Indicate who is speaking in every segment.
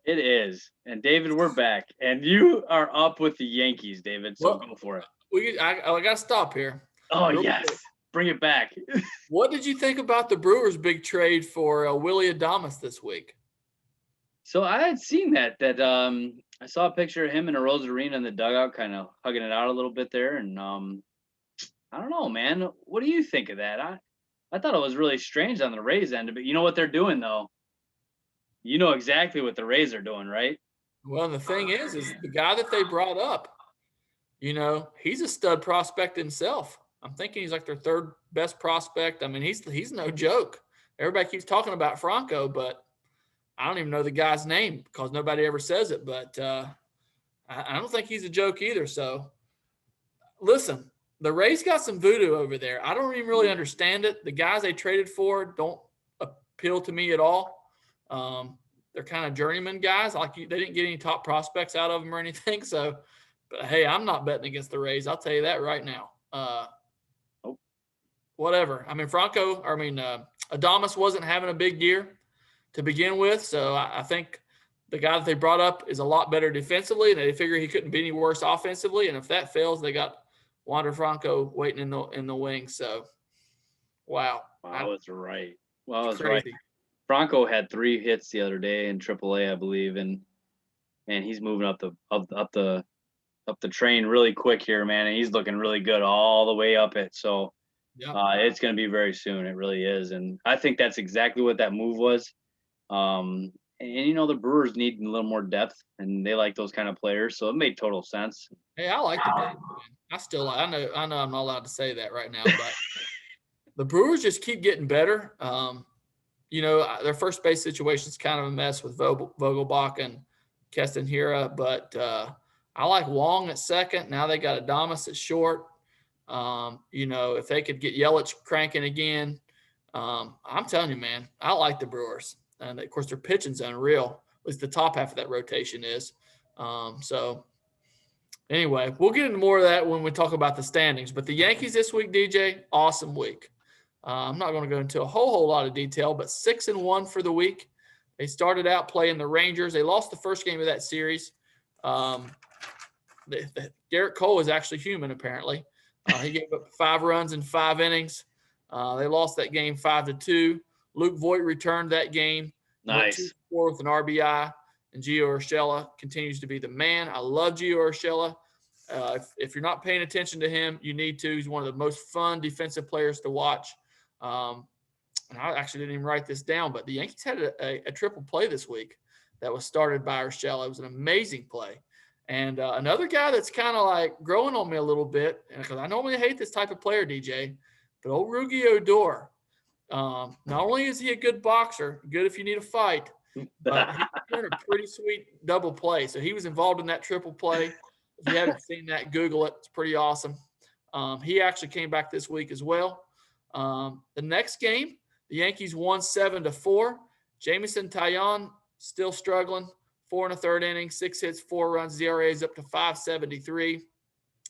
Speaker 1: It is. And David, we're back. And you are up with the Yankees, David. So
Speaker 2: Well,
Speaker 1: go for it.
Speaker 2: I got to stop here
Speaker 1: Oh,
Speaker 2: real quick.
Speaker 1: yes. Bring it back.
Speaker 2: What did you think about the Brewers' big trade for Willie Adames this week?
Speaker 1: So I had seen that I saw a picture of him in a Rosarina in the dugout, kind of hugging it out a little bit there. And I don't know, man. What do you think of that? I thought it was really strange on the Rays end, but you know what they're doing though? You know exactly what the Rays are doing, right?
Speaker 2: Well, the thing is the guy that they brought up, he's a stud prospect himself. I'm thinking he's like their third best prospect. I mean, he's no joke. Everybody keeps talking about Franco, but I don't even know the guy's name because nobody ever says it. But I don't think he's a joke either. So listen, the Rays got some voodoo over there. I don't even really understand it. The guys they traded for don't appeal to me at all. They're kind of journeyman guys. They didn't get any top prospects out of them or anything. So, but hey, I'm not betting against the Rays. I'll tell you that right now.
Speaker 1: Oh,
Speaker 2: Whatever. I mean, Adames wasn't having a big year to begin with. So I think the guy that they brought up is a lot better defensively, and they figure he couldn't be any worse offensively. And if that fails, they got Wander Franco waiting in the wings. So, wow,
Speaker 1: I was right. Well, I
Speaker 2: it's
Speaker 1: was right.
Speaker 2: crazy.
Speaker 1: Franco had 3 hits the other day in AAA, I believe, and he's moving up the train really quick here, man. And he's looking really good all the way up it. So
Speaker 2: Yeah.
Speaker 1: it's going to be very soon. It really is, and I think that's exactly what that move was. And the Brewers need a little more depth, and they like those kind of players, so it made total sense.
Speaker 2: Hey, I like the Brewers. I know I'm not allowed to say that right now, but the Brewers just keep getting better. Their first base situation is kind of a mess with Vogelbach and Keston Hira, but I like Wong at second. Now they got Adames at short. If they could get Yelich cranking again, I'm telling you, man, I like the Brewers. And of course, their pitching's unreal. At least the top half of that rotation is. So anyway, we'll get into more of that when we talk about the standings. But the Yankees this week, DJ, awesome week. I'm not going to go into a whole lot of detail, but 6-1 for the week. They started out playing the Rangers. They lost the first game of that series. Garrett Cole is actually human, apparently. He gave up 5 runs in 5 innings. They lost that game 5-2. Luke Voigt returned that game.
Speaker 1: Nice.
Speaker 2: Went 2-4 with an RBI. And Gio Urshela continues to be the man. I love Gio Urshela. If you're not paying attention to him, you need to. He's one of the most fun defensive players to watch. And I actually didn't even write this down, but the Yankees had a triple play this week that was started by Urshela. It was an amazing play. And another guy that's kind of like growing on me a little bit, because I normally hate this type of player, DJ, but old Rugi Odor. Not only is he a good boxer, good if you need a fight, but he's doing a pretty sweet double play. So he was involved in that triple play. If you haven't seen that, Google it. It's pretty awesome. He actually came back this week as well. The next game, the Yankees won 7-4. Jamison Taillon still struggling. 4 1/3 innings, 6 hits, 4 runs. ZRA is up to 5.73.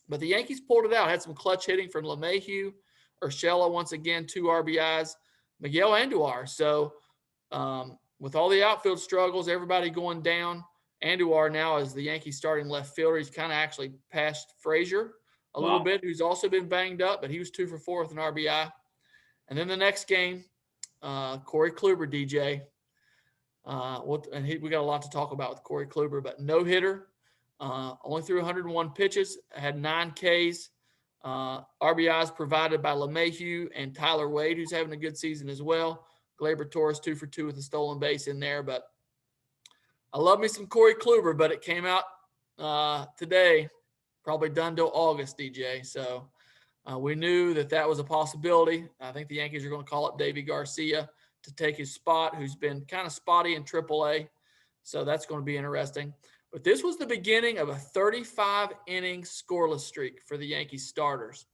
Speaker 2: But the Yankees pulled it out. Had some clutch hitting from LeMahieu. Urshela, once again, 2 RBIs. Miguel Andujar. So with all the outfield struggles, everybody going down, Andujar now is the Yankees starting left fielder. He's kind of actually passed Frazier a little bit, who's also been banged up, but he was 2 for 4 with an RBI. And then the next game, Corey Kluber, DJ. We got a lot to talk about with Corey Kluber, but no hitter, only threw 101 pitches, had 9 Ks. RBIs provided by LeMahieu and Tyler Wade, who's having a good season as well. Gleyber Torres 2 for 2 with a stolen base in there. But I love me some Corey Kluber, but it came out today, probably done till August, DJ. So we knew that was a possibility. I think the Yankees are going to call up Davy Garcia to take his spot, who's been kind of spotty in AAA. So that's going to be interesting. But this was the beginning of a 35-inning scoreless streak for the Yankees starters.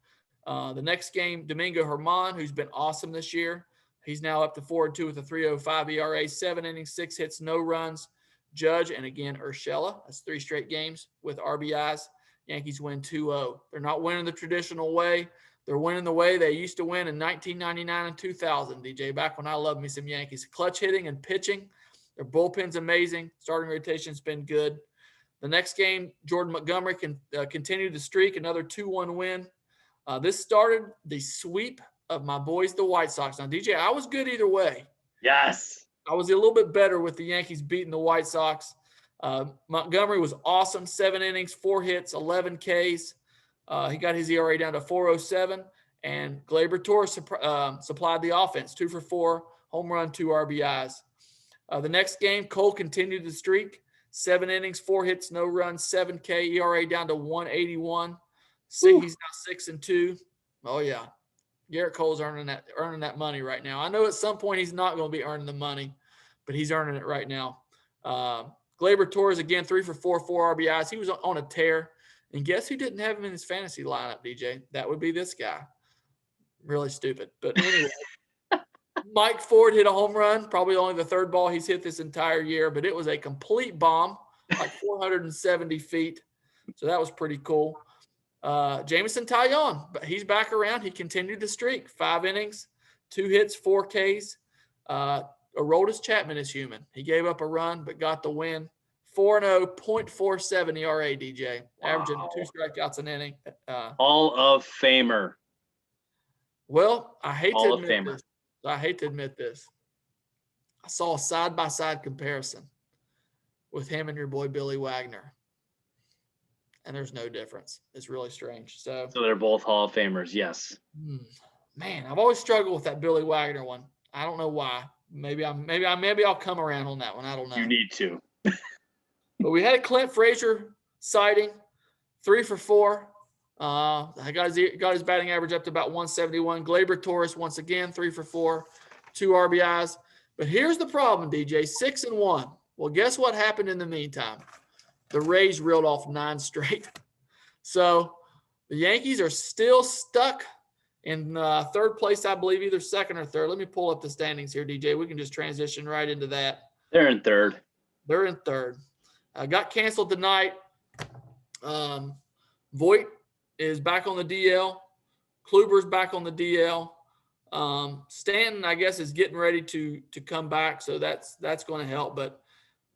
Speaker 2: The next game, Domingo Germán, who's been awesome this year. He's now up to 4-2 with a 3.05 ERA, 7 innings, 6 hits, no runs. Judge, and again, Urshela. That's 3 straight games with RBIs. Yankees win 2-0. They're not winning the traditional way. They're winning the way they used to win in 1999 and 2000, DJ, back when I loved me some Yankees. Clutch hitting and pitching. Their bullpen's amazing. Starting rotation's been good. The next game, Jordan Montgomery can continue the streak, another 2-1 win. This started the sweep of my boys, the White Sox. Now, DJ, I was good either way.
Speaker 1: Yes.
Speaker 2: I was a little bit better with the Yankees beating the White Sox. Montgomery was awesome. 7 innings, 4 hits, 11 Ks. He got his ERA down to 4.07. And Gleyber Torres supplied the offense, 2 for 4, home run, 2 RBIs. The next game, Cole continued the streak. 7 innings, 4 hits, no runs, 7K, ERA down to 1.81. See, he's now 6-2. Oh yeah, Garrett Cole's earning that money right now. I know at some point he's not going to be earning the money, but he's earning it right now. Gleyber Torres again, 3 for 4, 4 RBIs. He was on a tear, and guess who didn't have him in his fantasy lineup, DJ? That would be this guy. Really stupid, but anyway. Mike Ford hit a home run, probably only the 3rd ball he's hit this entire year, but it was a complete bomb, like 470 feet. So that was pretty cool. Jameson Taillon, but he's back around. He continued the streak. 5 innings, 2 hits, 4 Ks. Aroldis Chapman is human. He gave up a run, but got the win. 4-0, .47 ERA, DJ. Averaging 2 strikeouts an inning.
Speaker 1: Hall of Famer.
Speaker 2: Well, I hate
Speaker 1: Hall
Speaker 2: to
Speaker 1: of
Speaker 2: admit
Speaker 1: Famer.
Speaker 2: this. I hate to admit this. I saw a side-by-side comparison with him and your boy Billy Wagner. And there's no difference. It's really strange. So
Speaker 1: they're both Hall of Famers, yes.
Speaker 2: Man, I've always struggled with that Billy Wagner one. I don't know why. Maybe I'll come around on that one. I don't know.
Speaker 1: You need to.
Speaker 2: But we had a Clint Frazier sighting, 3 for 4. I got his batting average up to about 171. Gleyber Torres once again, 3 for 4, 2 RBIs. But here's the problem, DJ, 6-1. Well, guess what happened in the meantime? The Rays reeled off 9 straight. So the Yankees are still stuck in 3rd place, I believe, either 2nd or 3rd. Let me pull up the standings here, DJ. We can just transition right into that.
Speaker 1: They're in 3rd.
Speaker 2: They're in 3rd. Got canceled tonight. Voit is back on the DL. Kluber's back on the DL. Stanton, I guess, is getting ready to come back, so that's going to help. But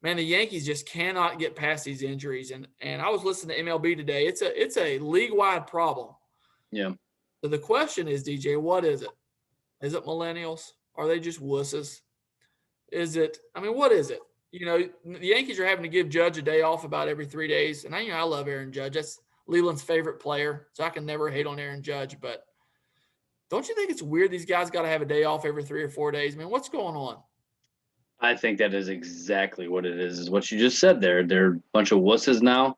Speaker 2: man, the Yankees just cannot get past these injuries. And I was listening to MLB today. It's a league-wide problem.
Speaker 1: Yeah.
Speaker 2: So the question is, DJ, what is it? Is it millennials? Are they just wusses? What is it? You know, the Yankees are having to give Judge a day off about every 3 days. And I love Aaron Judge. That's Leland's favorite player, so I can never hate on Aaron Judge. But don't you think it's weird these guys got to have a day off every 3 or 4 days? I mean, what's going on?
Speaker 1: I think that is exactly what it is what you just said there. They're a bunch of wusses now.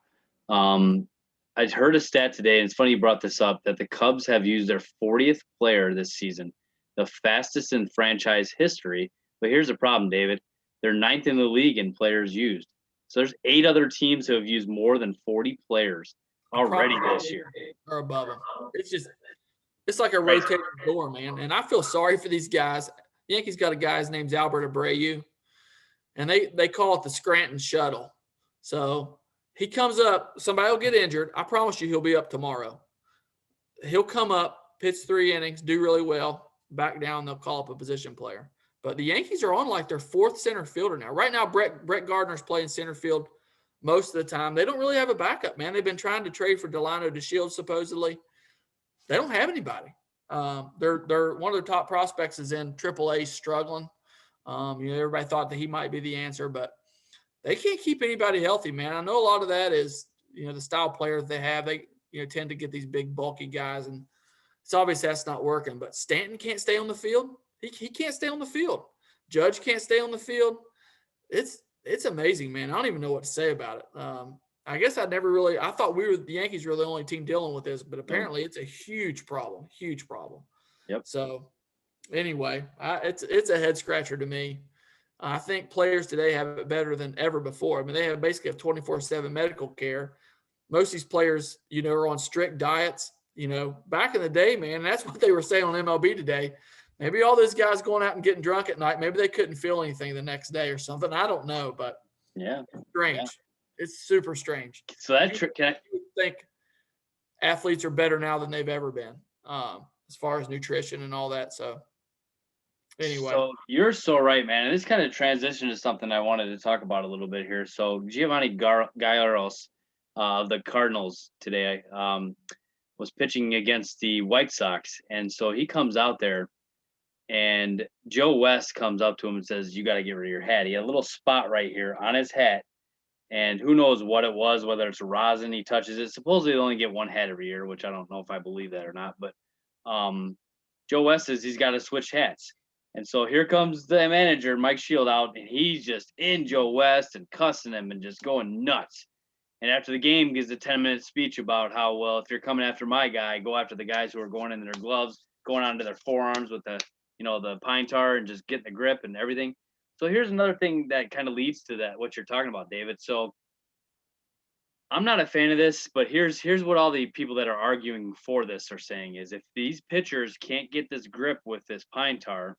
Speaker 1: I heard a stat today, and it's funny you brought this up, that the Cubs have used their 40th player this season, the fastest in franchise history. But here's the problem, David. They're 9th in the league in players used. So there's 8 other teams who have used more than 40 players already this year.
Speaker 2: Or above them. It's like a rotating door, man. And I feel sorry for these guys. The Yankees got a guy, his name's Albert Abreu, and they call it the Scranton Shuttle. So he comes up, somebody will get injured. I promise you he'll be up tomorrow. He'll come up, pitch 3 innings, do really well, back down, they'll call up a position player. But the Yankees are on like their 4th center fielder now. Right now, Brett Gardner's playing center field most of the time. They don't really have a backup, man. They've been trying to trade for Delano DeShields, supposedly. They don't have anybody. They're one of their top prospects is in AAA, struggling. Everybody thought that he might be the answer, but they can't keep anybody healthy, man. I know a lot of that is, the style players they have. They, tend to get these big, bulky guys, and it's obvious that's not working. But Stanton can't stay on the field. He can't stay on the field. Judge can't stay on the field. It's amazing, man. I don't even know what to say about it. I guess I thought the Yankees were the only team dealing with this, but apparently it's a huge problem.
Speaker 1: Yep.
Speaker 2: So anyway, it's a head scratcher to me. I think players today have it better than ever before. I mean, they basically have 24/7 medical care. Most of these players, are on strict diets. Back in the day, man, that's what they were saying on MLB today. Maybe all those guys going out and getting drunk at night, maybe they couldn't feel anything the next day or something. I don't know, but
Speaker 1: yeah,
Speaker 2: strange. Yeah. It's super strange.
Speaker 1: So that
Speaker 2: you would think athletes are better now than they've ever been, as far as nutrition and all that. So Anyway,
Speaker 1: So you're so right, man. And this kind of transition to something I wanted to talk about a little bit here. So Giovanni Gallegos of the Cardinals today was pitching against the White Sox, and so he comes out there, and Joe West comes up to him and says, "You got to get rid of your hat." He had a little spot right here on his hat, and who knows what it was, whether it's rosin. He touches it. Supposedly they only get one hat every year, which I don't know if I believe that or not. But um, Joe West says he's got to switch hats. And so here comes the manager, Mike Shield, out, and he's just in Joe West and cussing him and just going nuts. And after the game, gives a 10-minute speech about how, well, if you're coming after my guy, go after the guys who are going into their gloves, going onto their forearms with the pine tar and just getting the grip and everything. So here's another thing that kind of leads to that, what you're talking about, David. So I'm not a fan of this, but here's what all the people that are arguing for this are saying is if these pitchers can't get this grip with this pine tar,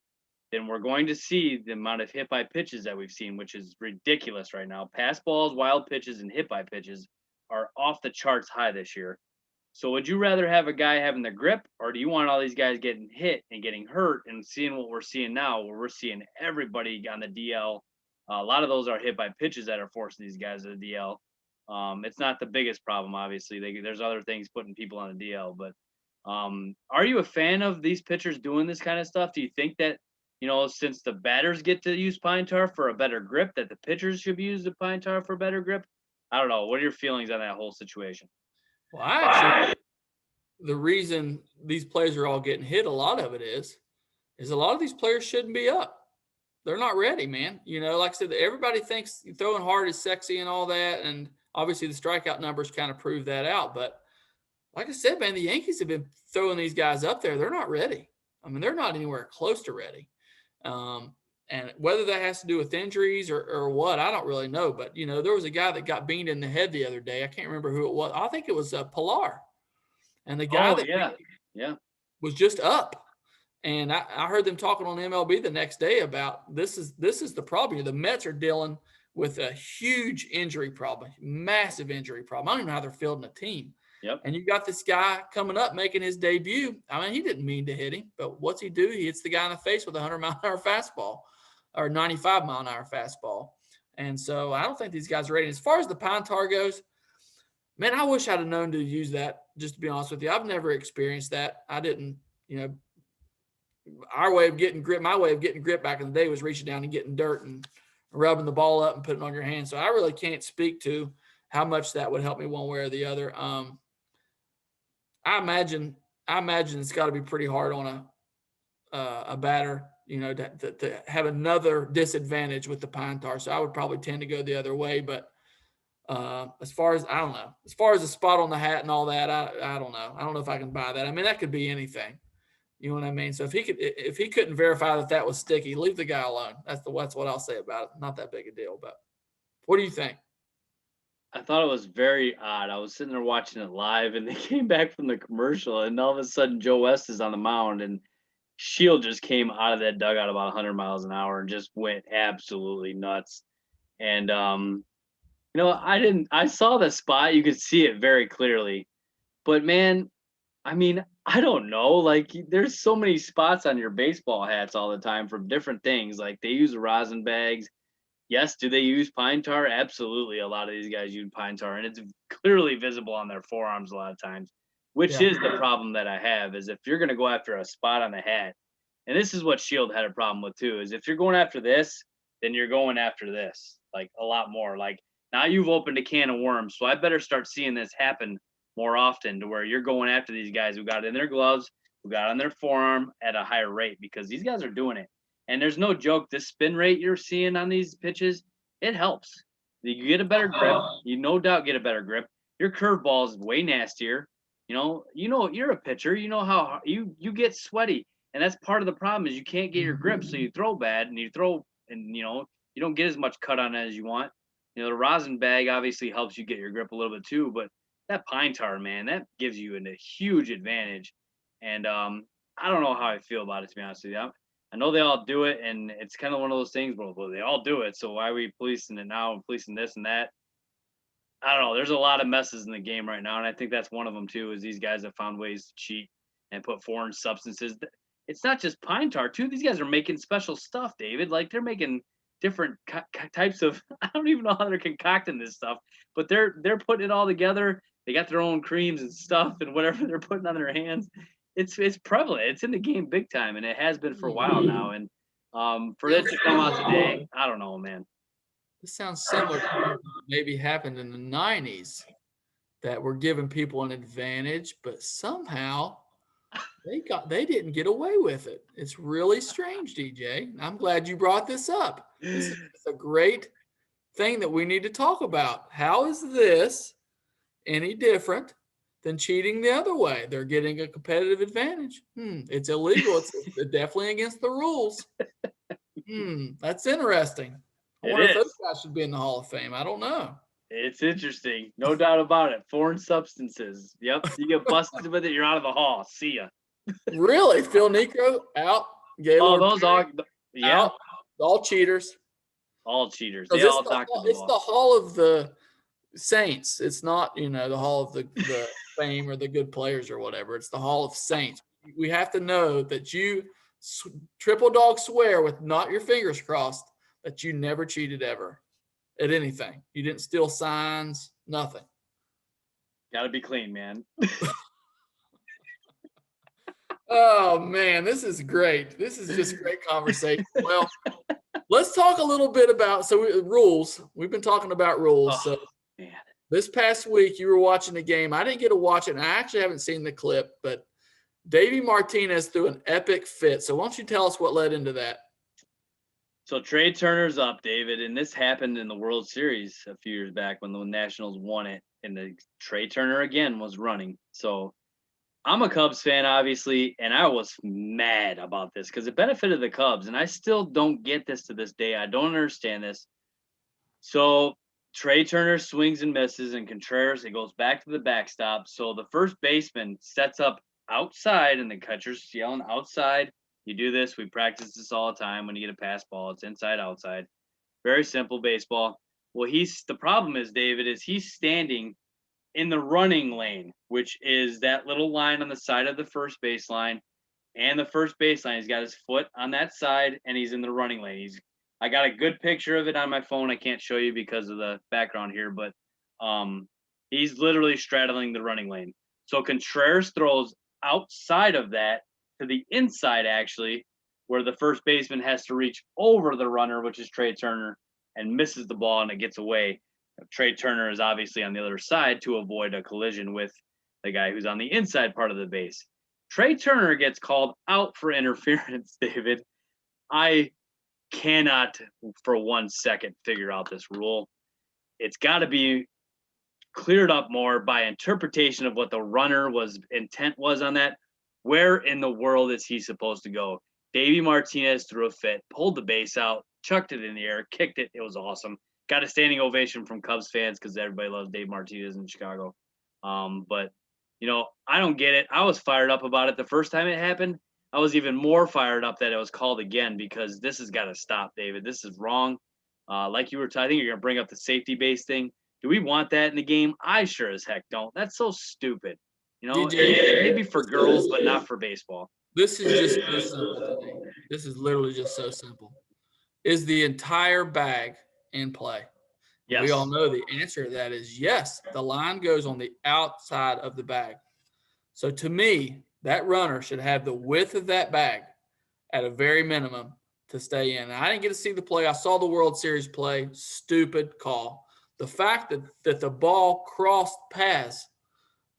Speaker 1: then we're going to see the amount of hit by pitches that we've seen, which is ridiculous right now. Pass balls, wild pitches, and hit by pitches are off the charts high this year. So would you rather have a guy having the grip, or do you want all these guys getting hit and getting hurt and seeing what we're seeing now, where we're seeing everybody on the DL? A lot of those are hit by pitches that are forcing these guys to the DL. It's not the biggest problem, obviously. There's other things putting people on the DL, but are you a fan of these pitchers doing this kind of stuff? Do you think that since the batters get to use pine tar for a better grip, that the pitchers should use the pine tar for better grip? I don't know. What are your feelings on that whole situation?
Speaker 2: well, I actually the reason these players are all getting hit, a lot of it is a lot of these players shouldn't be up. They're not ready, man. Like I said, everybody thinks throwing hard is sexy and all that, and obviously the strikeout numbers kind of prove that out. But like I said, man, the Yankees have been throwing these guys up there. They're not ready. I mean, they're not anywhere close to ready. And whether that has to do with injuries or what, I don't really know. But, there was a guy that got beamed in the head the other day. I can't remember who it was. I think it was Pilar. And the guy
Speaker 1: Oh
Speaker 2: that
Speaker 1: yeah, yeah.
Speaker 2: was just up. And I heard them talking on MLB the next day about this is the problem. The Mets are dealing with a huge injury problem, massive injury problem. I don't even know how they're fielding a team.
Speaker 1: Yep.
Speaker 2: And you got this guy coming up making his debut. I mean, he didn't mean to hit him, but what's he do? He hits the guy in the face with a 100-mile-an-hour fastball or 95-mile-an-hour fastball. And so I don't think these guys are ready. As far as the pine tar goes, man, I wish I'd have known to use that, just to be honest with you. I've never experienced that. I didn't, my way of getting grip back in the day was reaching down and getting dirt and rubbing the ball up and putting it on your hand. So I really can't speak to how much that would help me one way or the other. I imagine it's got to be pretty hard on a batter, to have another disadvantage with the pine tar. So I would probably tend to go the other way. But as far as, I don't know, as far as the spot on the hat and all that, I don't know. I don't know if I can buy that. I mean, that could be anything. You know what I mean? So if he couldn't verify that was sticky, leave the guy alone. That's what I'll say about it. Not that big a deal. But what do you think?
Speaker 1: I thought it was very odd. I was sitting there watching it live, and they came back from the commercial, and all of a sudden Joe West is on the mound, and Shield just came out of that dugout about 100 miles an hour and just went absolutely nuts. And I saw the spot. You could see it very clearly, but man, I mean, I don't know. Like, there's so many spots on your baseball hats all the time from different things. Like, they use rosin bags. Yes, do they use pine tar? Absolutely. A lot of these guys use pine tar, and it's clearly visible on their forearms a lot of times, which
Speaker 2: Yeah.
Speaker 1: is the problem that I have is if you're going to go after a spot on the hat, and this is what Shield had a problem with too, is if you're going after this, then you're going after this like a lot more. Like, now you've opened a can of worms, so I better start seeing this happen more often to where you're going after these guys who got it in their gloves, who got it on their forearm at a higher rate because these guys are doing it. And there's no joke, this spin rate you're seeing on these pitches, it helps. You get a better grip. You no doubt get a better grip. Your curveball is way nastier. You're a pitcher. You know how you get sweaty, and that's part of the problem is you can't get your grip, so you throw bad, and you don't get as much cut on it as you want. The rosin bag obviously helps you get your grip a little bit too, but that pine tar, man, that gives you a huge advantage. And I don't know how I feel about it, to be honest with you. I know they all do it, and it's kind of one of those things. Well, they all do it, so why are we policing it now and policing this and that? I don't know. There's a lot of messes in the game right now, and I think that's one of them too. Is these guys have found ways to cheat and put foreign substances. it's not just pine tar too. These guys are making special stuff, David. Like they're making different types of. I don't even know how they're concocting this stuff, but they're putting it all together. They got their own creams and stuff and whatever they're putting on their hands. It's prevalent. It's in the game big time, and it has been for a while now. And for it to come out today, I don't know, man.
Speaker 2: This sounds similar to what maybe happened in the 90s that were giving people an advantage, but somehow they didn't get away with it. It's really strange, DJ. I'm glad you brought this up. This is a great thing that we need to talk about. How is this any different than cheating the other way? They're getting a competitive advantage. It's illegal. It's definitely against the rules. That's interesting. I wonder if those guys should be in the Hall of Fame. I don't know.
Speaker 1: It's interesting. No doubt about it. Foreign substances. Yep. You get busted with it, you're out of the hall. See ya.
Speaker 2: Really? Phil Necro out.
Speaker 1: Gaylord those all
Speaker 2: out. All cheaters.
Speaker 1: All cheaters. They all talk to
Speaker 2: It's the Hall of the Saints. It's not, the Hall of the fame or the good players or whatever. It's the Hall of Saints. We have to know that you triple dog swear with not your fingers crossed that you never cheated ever at anything. You didn't steal signs, nothing.
Speaker 1: Got to be clean, man.
Speaker 2: Oh, man, this is great. This is just great conversation. Well, let's talk a little bit about rules. We've been talking about rules. So
Speaker 1: man.
Speaker 2: This past week, you were watching the game. I didn't get to watch it, and I actually haven't seen the clip, but Davey Martinez threw an epic fit. So why don't you tell us what led into that?
Speaker 1: So Trey Turner's up, David, and this happened in the World Series a few years back when the Nationals won it, and the Trey Turner again was running. So I'm a Cubs fan, obviously, and I was mad about this because it benefited the Cubs, and I still don't get this to this day. I don't understand this. So Trey Turner swings and misses, and Contreras, it goes back to the backstop. So the first baseman sets up outside, and the catcher's yelling outside. You do this. We practice this all the time. When you get a pass ball, it's inside, outside. Very simple baseball. Well, the problem is, David, is he's standing in the running lane, which is that little line on the side of the first baseline. And the first baseline, he's got his foot on that side, and he's in the running lane. I got a good picture of it on my phone. I can't show you because of the background here, but he's literally straddling the running lane. So Contreras throws outside of that to the inside, actually, where the first baseman has to reach over the runner, which is Trey Turner, and misses the ball, and it gets away. Trey Turner is obviously on the other side to avoid a collision with the guy who's on the inside part of the base. Trey Turner gets called out for interference, David. I cannot for 1 second figure out this rule. It's got to be cleared up more by interpretation of what the runner intent was on that. Where in the world is he supposed to go? Davey Martinez threw a fit, pulled the base out, chucked it in the air, kicked it. It was awesome. Got a standing ovation from Cubs fans because everybody loves Dave Martinez in Chicago. But, I don't get it. I was fired up about it the first time it happened. I was even more fired up that it was called again because this has got to stop, David. This is wrong. Like you were I think you're going to bring up the safety base thing. Do we want that in the game? I sure as heck don't. That's so stupid. Maybe for girls, but not for baseball.
Speaker 2: This is just so simple today. This is literally just so simple. Is the entire bag in play? Yes. We all know the answer to that is yes. The line goes on the outside of the bag. So to me, that runner should have the width of that bag at a very minimum to stay in. And I didn't get to see the play. I saw the World Series play. Stupid call. The fact that the ball crossed paths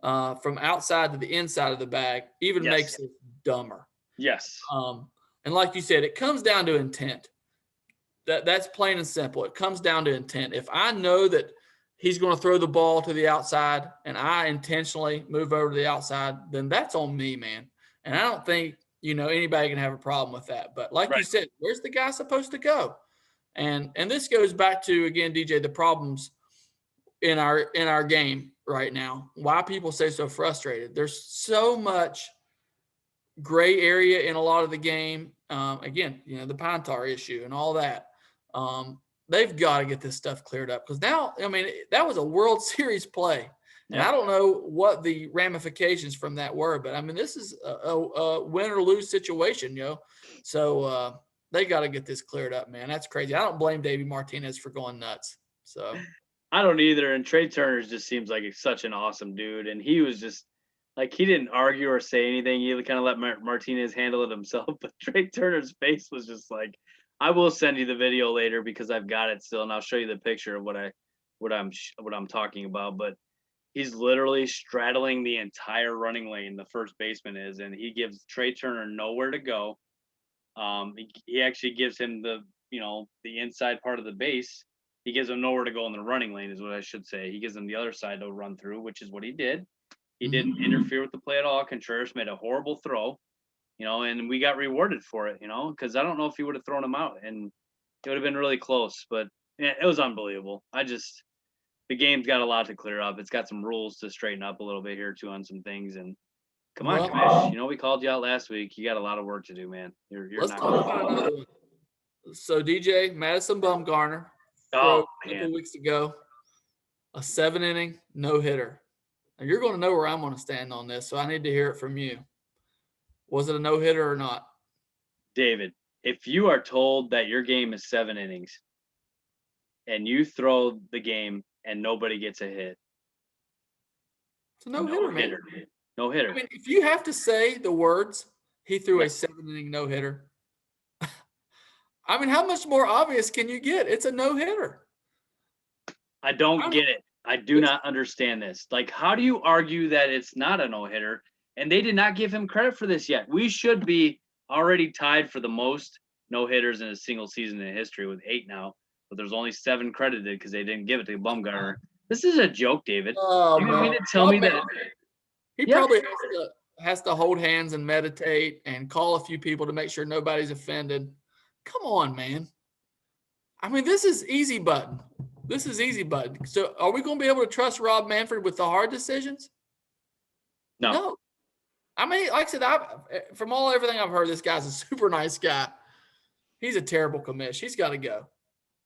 Speaker 2: from outside to the inside of the bag even makes it dumber.
Speaker 1: Yes.
Speaker 2: And like you said, it comes down to intent. That's plain and simple. It comes down to intent. If I know that he's going to throw the ball to the outside and I intentionally move over to the outside, then that's on me, man. And I don't think, anybody can have a problem with that. But like you said, where's the guy supposed to go? And this goes back to, again, DJ, the problems in our game right now. Why people say so frustrated. There's so much gray area in a lot of the game. Again, the pine tar issue and all that. They've got to get this stuff cleared up because now, that was a World Series play. And I don't know what the ramifications from that were, but I mean, this is a win or lose situation, So they got to get this cleared up, man. That's crazy. I don't blame Davey Martinez for going nuts. So
Speaker 1: I don't either. And Trey Turner just seems like such an awesome dude. And he was just like, he didn't argue or say anything. He kind of let Martinez handle it himself. But Trey Turner's face was just like, I will send you the video later because I've got it still, and I'll show you the picture of what I'm talking about. But he's literally straddling the entire running lane. The first baseman is, and he gives Trey Turner nowhere to go. He actually gives him the inside part of the base. He gives him nowhere to go in the running lane, is what I should say. He gives him the other side to run through, which is what he did. He didn't interfere with the play at all. Contreras made a horrible throw, and we got rewarded for it, because I don't know if he would have thrown him out, and it would have been really close. But yeah, it was unbelievable. The game's got a lot to clear up. It's got some rules to straighten up a little bit here too on some things. And come on, Kamish, we called you out last week. You got a lot of work to do, man. You're
Speaker 2: let's
Speaker 1: not
Speaker 2: talk about another one. So DJ Madison Bumgarner, a couple weeks ago, a 7-inning no-hitter. Now you're going to know where I'm going to stand on this, so I need to hear it from you. Was it a no-hitter or not?
Speaker 1: David, if you are told that your game is 7 innings and you throw the game and nobody gets a hit,
Speaker 2: it's a no-hitter, man.
Speaker 1: No hitter.
Speaker 2: I mean, if you have to say the words, he threw a 7-inning no-hitter. I mean, how much more obvious can you get? It's a no-hitter.
Speaker 1: I don't get it. I do not understand this. Like, how do you argue that it's not a no-hitter? And they did not give him credit for this yet. We should be already tied for the most no-hitters in a single season in history with 8 now. But there's only 7 credited because they didn't give it to Bumgarner. This is a joke, David.
Speaker 2: Oh,
Speaker 1: you mean to tell me that
Speaker 2: he probably has to hold hands and meditate and call a few people to make sure nobody's offended. Come on, man. I mean, this is easy button. So are we going to be able to trust Rob Manfred with the hard decisions? No. I mean, like I said, from everything I've heard, this guy's a super nice guy. He's a terrible commish. He's got to go.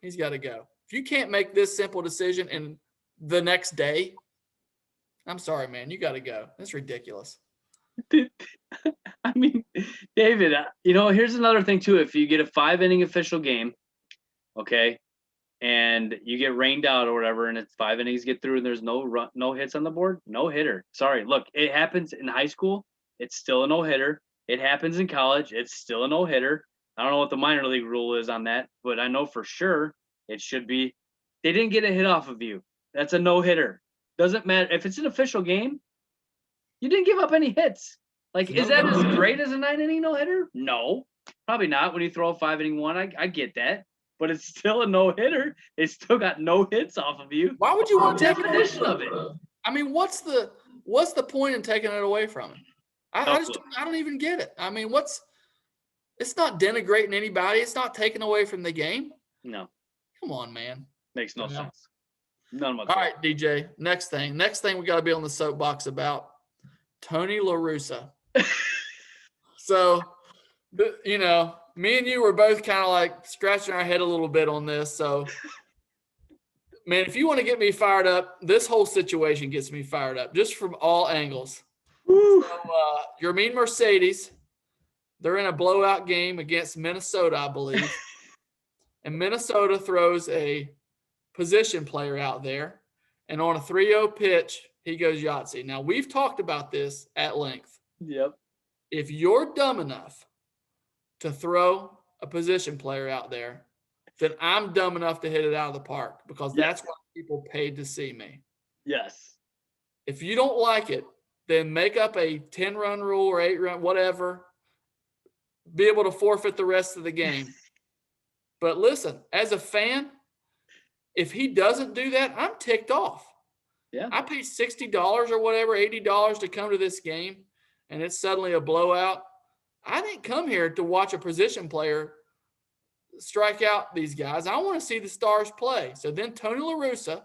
Speaker 2: If you can't make this simple decision in the next day, I'm sorry, man. You got to go. That's ridiculous.
Speaker 1: I mean, David, here's another thing too. If you get a 5-inning official game, okay, and you get rained out or whatever, and it's 5 innings get through and there's no hits on the board, no hitter. Sorry, look, it happens in high school. It's still a no hitter. It happens in college. It's still a no hitter. I don't know what the minor league rule is on that, but I know for sure it should be. They didn't get a hit off of you. That's a no hitter. Doesn't matter if it's an official game. You didn't give up any hits. Like, is that as great as a 9-inning no hitter? No, probably not. When you throw a 5-inning one, I get that. But it's still a no-hitter. They still got no hits off of you.
Speaker 2: Why would you want to take definition of it? I mean, what's the point in taking it away from him? I don't even get it. I mean, it's not denigrating anybody. It's not taking away from the game.
Speaker 1: No.
Speaker 2: Come on, man.
Speaker 1: Makes no sense. None whatsoever.
Speaker 2: All right, DJ. Next thing we got to be on the soapbox about Tony La Russa. So, me and you were both kind of like scratching our head a little bit on this. So, man, if you want to get me fired up, this whole situation gets me fired up just from all angles. So, your mean Mercedes, they're in a blowout game against Minnesota, I believe. And Minnesota throws a position player out there. And on a 3-0 pitch, he goes Yahtzee. Now, we've talked about this at length.
Speaker 1: Yep.
Speaker 2: If you're dumb enough to throw a position player out there, then I'm dumb enough to hit it out of the park because that's what people paid to see me.
Speaker 1: Yes.
Speaker 2: If you don't like it, then make up a 10-run rule or 8-run, whatever. Be able to forfeit the rest of the game. But listen, as a fan, if he doesn't do that, I'm ticked off.
Speaker 1: Yeah.
Speaker 2: I paid $60 or whatever, $80 to come to this game, and it's suddenly a blowout. I didn't come here to watch a position player strike out these guys. I want to see the stars play. So then Tony La Russa,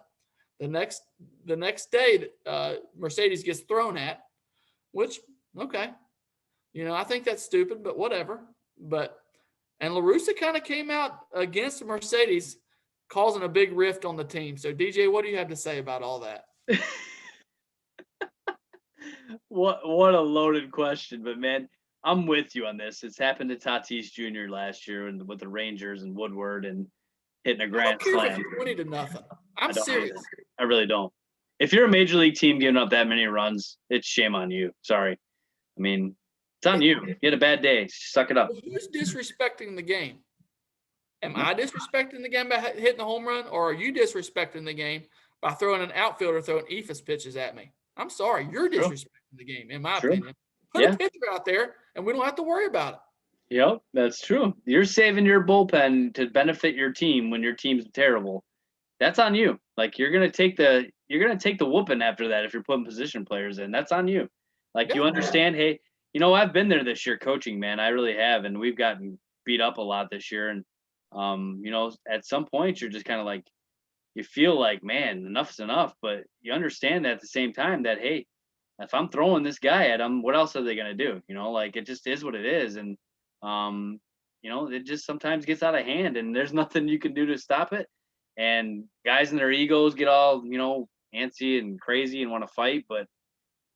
Speaker 2: the next day Mercedes gets thrown at, which, okay. I think that's stupid, but whatever. And La Russa kind of came out against Mercedes, causing a big rift on the team. So, DJ, what do you have to say about all that?
Speaker 1: What a loaded question, but man, I'm with you on this. It's happened to Tatis Jr. last year and with the Rangers and Woodward and hitting a
Speaker 2: I don't
Speaker 1: grand
Speaker 2: care if it's
Speaker 1: slam.
Speaker 2: 20-0.
Speaker 1: I
Speaker 2: I'm
Speaker 1: don't either.
Speaker 2: serious.
Speaker 1: I really don't. If you're a major league team giving up that many runs, it's shame on you. Sorry. I mean, it's on you. You had a bad day. Suck it up.
Speaker 2: Who's disrespecting the game? Am
Speaker 1: No,
Speaker 2: I disrespecting the game by hitting the home run, or are you disrespecting the game by throwing an outfielder throwing eephus pitches at me? I'm sorry, you're
Speaker 1: true.
Speaker 2: disrespecting the game, in my
Speaker 1: True.
Speaker 2: opinion. Put
Speaker 1: Yeah.
Speaker 2: a pitcher out there, and we don't have to worry about it.
Speaker 1: Yep, that's true. You're saving your bullpen to benefit your team when your team's terrible. That's on you. Like you're gonna take the whooping after that if you're putting position players in. That's on you. Like you
Speaker 2: Yeah.
Speaker 1: understand, hey, I've been there this year coaching, man. I really have, and we've gotten beat up a lot this year. And at some point you're just kind of like you feel like, man, enough is enough. But you understand that at the same time that hey, if I'm throwing this guy at them, what else are they gonna do? Like it just is what it is. And um, it just sometimes gets out of hand and there's nothing you can do to stop it. And guys in their egos get all, antsy and crazy and want to fight, but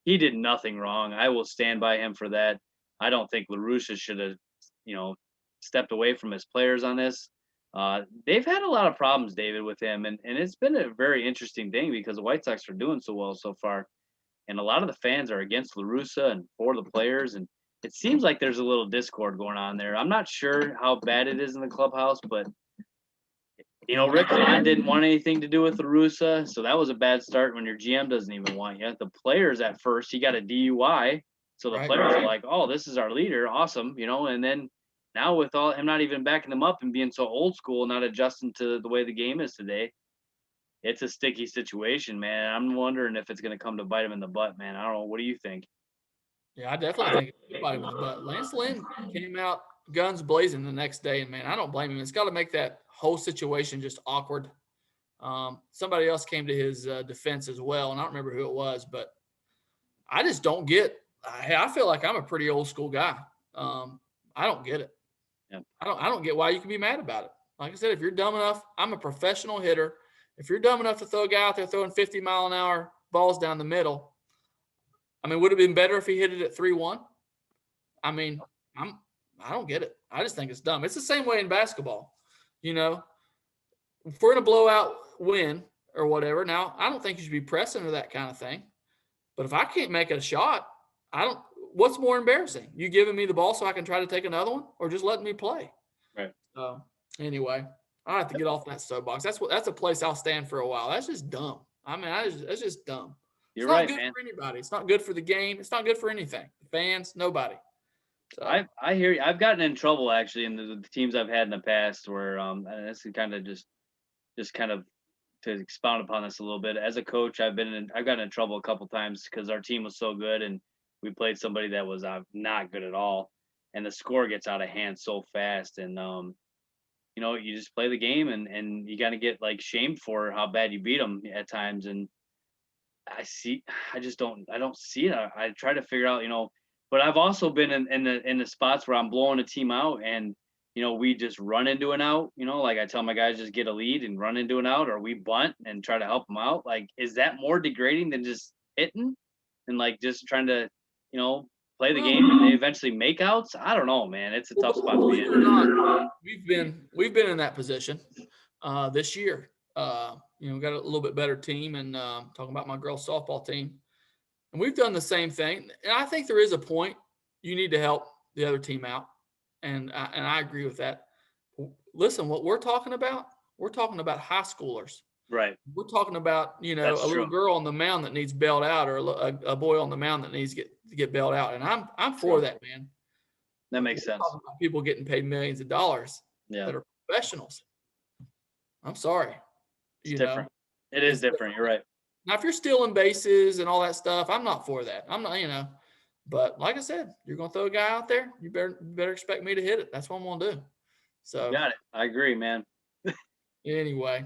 Speaker 1: he did nothing wrong. I will stand by him for that. I don't think LaRussa should have, you know, stepped away from his players on this. They've had a lot of problems, David, with him, and it's been a very interesting thing because the White Sox are doing so well so far, and a lot of the fans are against LaRussa and for the players, and it seems like there's a little discord going on there. I'm not sure how bad it is in the clubhouse, but Rick Hahn didn't want anything to do with LaRussa, so that was a bad start when your GM doesn't even want you. The players at first, he got a DUI, so the players are like, "Oh, this is our leader, awesome," and then now with all him not even backing them up and being so old school, not adjusting to the way the game is today, it's a sticky situation, man. I'm wondering if it's going to come to bite him in the butt, man. I don't know. What do you think?
Speaker 2: Yeah, I definitely think it's bite him in the butt. Lance Lynn came out guns blazing the next day, and man, I don't blame him. It's got to make that whole situation just awkward. Somebody else came to his defense as well, and I don't remember who it was, but I just don't get. I feel like I'm a pretty old school guy. I don't get it.
Speaker 1: Yeah.
Speaker 2: I don't get why you can be mad about it. Like I said, if you're dumb enough, I'm a professional hitter. If you're dumb enough to throw a guy out there throwing 50-mile-an-hour balls down the middle, I mean, would it have been better if he hit it at 3-1? I mean, I don't get it. I just think it's dumb. It's the same way in basketball. If we're in a blowout win or whatever, now I don't think you should be pressing or that kind of thing. But if I can't make a shot, what's more embarrassing? You giving me the ball so I can try to take another one, or just letting me play?
Speaker 1: Right.
Speaker 2: So anyway, I have to get off that soapbox. That's a place I'll stand for a while. That's just dumb. I mean, that's just dumb.
Speaker 1: You're
Speaker 2: it's not
Speaker 1: right,
Speaker 2: good
Speaker 1: man.
Speaker 2: for anybody. It's not good for the game. It's not good for anything. The fans, nobody. So
Speaker 1: I hear you. I've gotten in trouble actually in the teams I've had in the past where and this is kind of just kind of to expound upon this a little bit. As a coach, I've gotten in trouble a couple times because our team was so good and we played somebody that was not good at all, and the score gets out of hand so fast, and you just play the game and you got to get like shamed for how bad you beat them at times, and I don't see it. I try to figure out, but I've also been in the spots where I'm blowing a team out and we just run into an out, like I tell my guys just get a lead and run into an out, or we bunt and try to help them out. Like, is that more degrading than just hitting and like just trying to, play the game and they eventually make outs? I don't know, man. It's a tough spot to be in.
Speaker 2: We've been in that position this year. Got a little bit better team, and talking about my girls softball team, and we've done the same thing. And I think there is a point you need to help the other team out, and I agree with that. Listen, what we're talking about high schoolers.
Speaker 1: Right.
Speaker 2: We're talking about a little girl on the mound that needs bailed out, or a boy on the mound that needs to get bailed out, and I'm for that, man.
Speaker 1: That makes sense.
Speaker 2: People getting paid millions of dollars that are professionals. I'm sorry.
Speaker 1: It's different. It is different. You're right.
Speaker 2: Now, if you're stealing bases and all that stuff, I'm not for that. I'm not, but like I said, you're going to throw a guy out there, you better expect me to hit it. That's what I'm going to do. So
Speaker 1: got it. I agree, man.
Speaker 2: Anyway,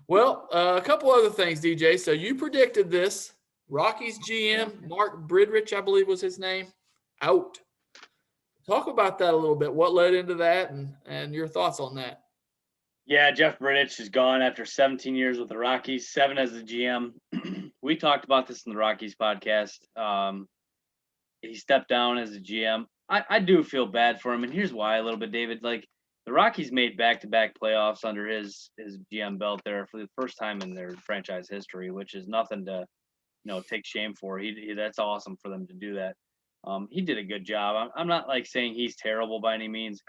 Speaker 2: well, a couple other things, DJ. So you predicted this. Rockies GM, Mark Bridrich, I believe was his name, out. Talk about that a little bit. What led into that and your thoughts on that?
Speaker 1: Yeah, Jeff Bridich is gone after 17 years with the Rockies, 7 as the GM. We talked about this in the Rockies podcast. he stepped down as a GM. I do feel bad for him, and here's why a little bit, David. Like the Rockies made back-to-back playoffs under his GM belt there for the first time in their franchise history, which is nothing to take shame for. That's awesome for them to do that. He did a good job. I'm not like saying he's terrible by any means,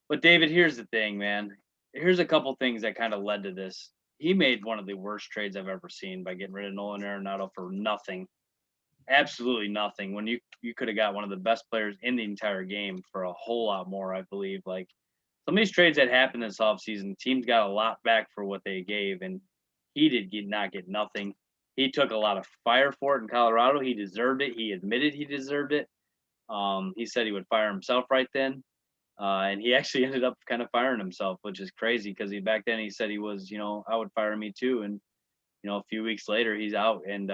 Speaker 1: but David, here's the thing, man. Here's a couple things that kind of led to this. He made one of the worst trades I've ever seen by getting rid of Nolan Arenado for nothing, absolutely nothing. When you could have got one of the best players in the entire game for a whole lot more, I believe. Like some of these trades that happened this offseason, teams got a lot back for what they gave, and he not get nothing. He took a lot of fire for it in Colorado. He deserved it. He admitted he deserved it. He said he would fire himself right then. And he actually ended up kind of firing himself, which is crazy because back then he said he was, I would fire me too. And, a few weeks later he's out. And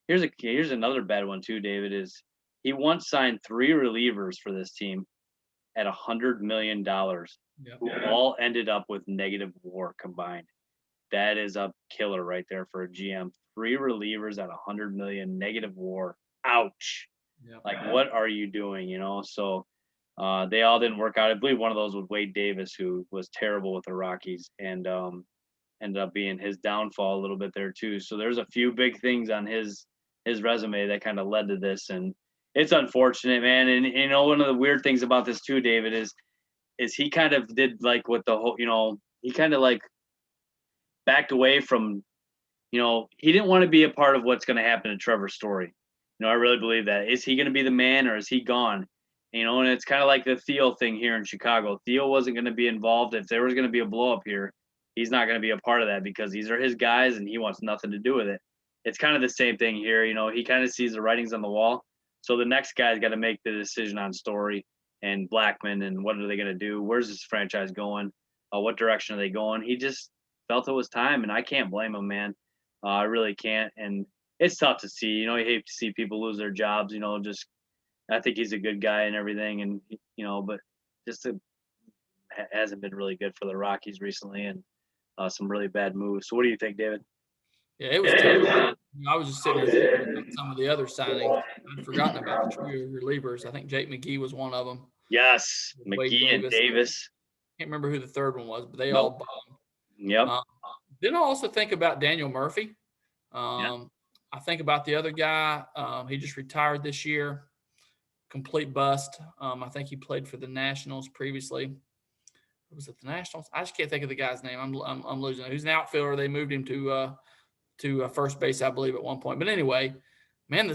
Speaker 1: here's another bad one too, David, is he once signed 3 relievers for this team at $100 million, who all ended up with negative WAR combined. That is a killer right there for a GM. 3 relievers at $100 million negative WAR. Ouch. Yep. Like, what are you doing? So they all didn't work out. I believe one of those was Wade Davis, who was terrible with the Rockies, and ended up being his downfall a little bit there too. So there's a few big things on his resume that kind of led to this, and it's unfortunate, man. And one of the weird things about this too, David, is he kind of did like what the whole, he kind of like backed away from, he didn't want to be a part of what's going to happen to Trevor Story. I really believe that. Is he going to be the man or is he gone? And it's kind of like the Theo thing here in Chicago. Theo wasn't going to be involved. If there was going to be a blow up here, he's not going to be a part of that because these are his guys and he wants nothing to do with it. It's kind of the same thing here. He kind of sees the writings on the wall. So the next guy's got to make the decision on Story and Blackman and what are they going to do? Where's this franchise going? What direction are they going? He just felt it was time, and I can't blame him, man. I really can't. And it's tough to see. You hate to see people lose their jobs. Just I think he's a good guy and everything, and but just hasn't been really good for the Rockies recently, and some really bad moves. So, what do you think, David?
Speaker 2: Yeah, it was tough. I was just sitting there thinking about some of the other signings. I'd forgotten about the trio relievers. I think Jake McGee was one of them.
Speaker 1: Yes, McGee and Davis.
Speaker 2: Can't remember who the third one was, but they all bombed.
Speaker 1: Yep.
Speaker 2: Then I also think about Daniel Murphy. I think about the other guy. He just retired this year. Complete bust. I think he played for the Nationals previously. Was it the Nationals? I just can't think of the guy's name. I'm losing it. Who's an outfielder? They moved him to first base, I believe, at one point. But anyway, man,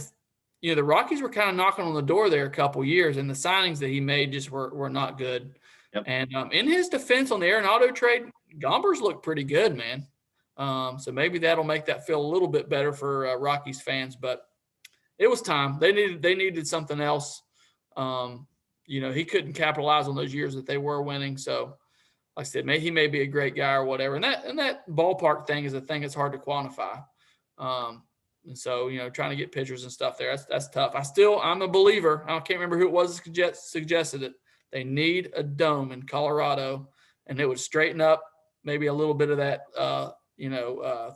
Speaker 2: the Rockies were kind of knocking on the door there a couple years, and the signings that he made just were not good.
Speaker 1: Yep.
Speaker 2: And in his defense on the Arenado trade, Gombers looked pretty good, man. So maybe that'll make that feel a little bit better for Rockies fans. But it was time. They needed something else. He couldn't capitalize on those years that they were winning. So, like I said, he may be a great guy or whatever. And that ballpark thing is a thing that's hard to quantify. And so, trying to get pitchers and stuff there, that's tough. I'm a believer. I can't remember who it was that suggested it. They need a dome in Colorado, and it would straighten up maybe a little bit of that,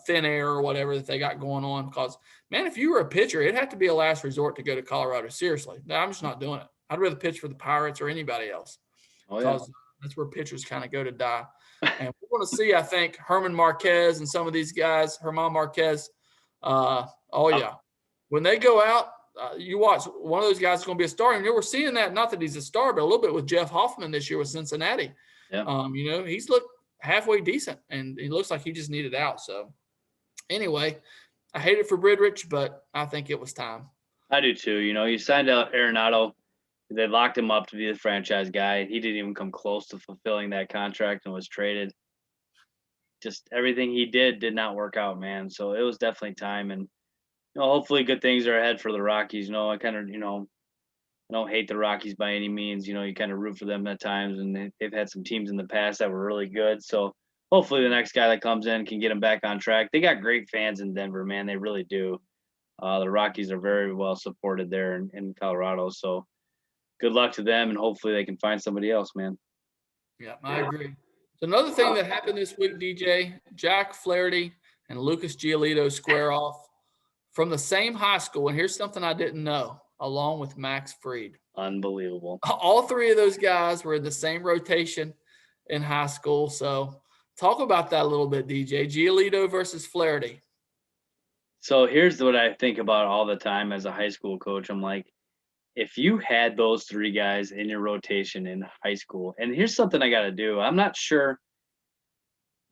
Speaker 2: thin air or whatever that they got going on. Because, man, if you were a pitcher, it'd have to be a last resort to go to Colorado. Seriously. No, I'm just not doing it. I'd rather pitch for the Pirates or anybody else.
Speaker 1: Oh, yeah.
Speaker 2: Because that's where pitchers kind of go to die. And we're going to see, I think, Herman Marquez and some of these guys, Herman Marquez. When they go out, you watch, one of those guys is going to be a star. And we're seeing that, not that he's a star, but a little bit with Jeff Hoffman this year with Cincinnati.
Speaker 1: Yeah.
Speaker 2: He's looked halfway decent, and he looks like he just needed out. So, anyway, I hate it for Bridrich, but I think it was time.
Speaker 1: I do too. You signed out Arenado. They locked him up to be the franchise guy. He didn't even come close to fulfilling that contract and was traded. Just everything he did not work out, man. So it was definitely time. And, hopefully good things are ahead for the Rockies. I kind of, I don't hate the Rockies by any means. You kind of root for them at times, and they've had some teams in the past that were really good. So hopefully the next guy that comes in can get them back on track. They got great fans in Denver, man. They really do. The Rockies are very well supported there in Colorado. So good luck to them, and hopefully they can find somebody else, man.
Speaker 2: Yeah, I agree. So another thing that happened this week, DJ, Jack Flaherty and Lucas Giolito square off from the same high school. And here's something I didn't know. along with Max Fried.
Speaker 1: Unbelievable.
Speaker 2: All three of those guys were in the same rotation in high school. So talk about that a little bit, DJ. Giolito versus Flaherty.
Speaker 1: So here's what I think about all the time as a high school coach. I'm like, if you had those three guys in your rotation in high school, and here's something I got to do. I'm not sure.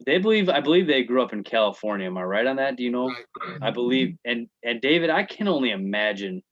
Speaker 1: I believe they grew up in California. Am I right on that? Do you know?
Speaker 2: Right.
Speaker 1: I believe, and David, I can only imagine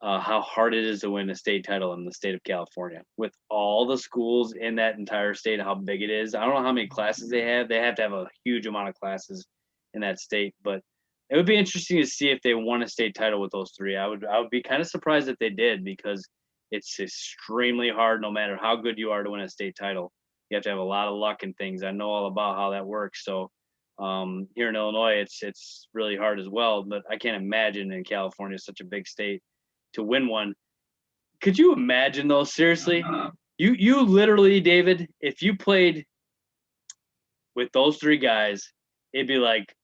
Speaker 1: how hard it is to win a state title in the state of California with all the schools in that entire state, how big it is. I don't know how many classes they have. They have to have a huge amount of classes in that state, but it would be interesting to see if they won a state title with those three. I would be kind of surprised if they did because it's extremely hard no matter how good you are to win a state title. You have to have a lot of luck and things. I know all about how that works. So here in Illinois, it's really hard as well. But I can't imagine in California, such a big state, to win one. Could you imagine though? Seriously, you literally, David, if you played with those three guys, it'd be like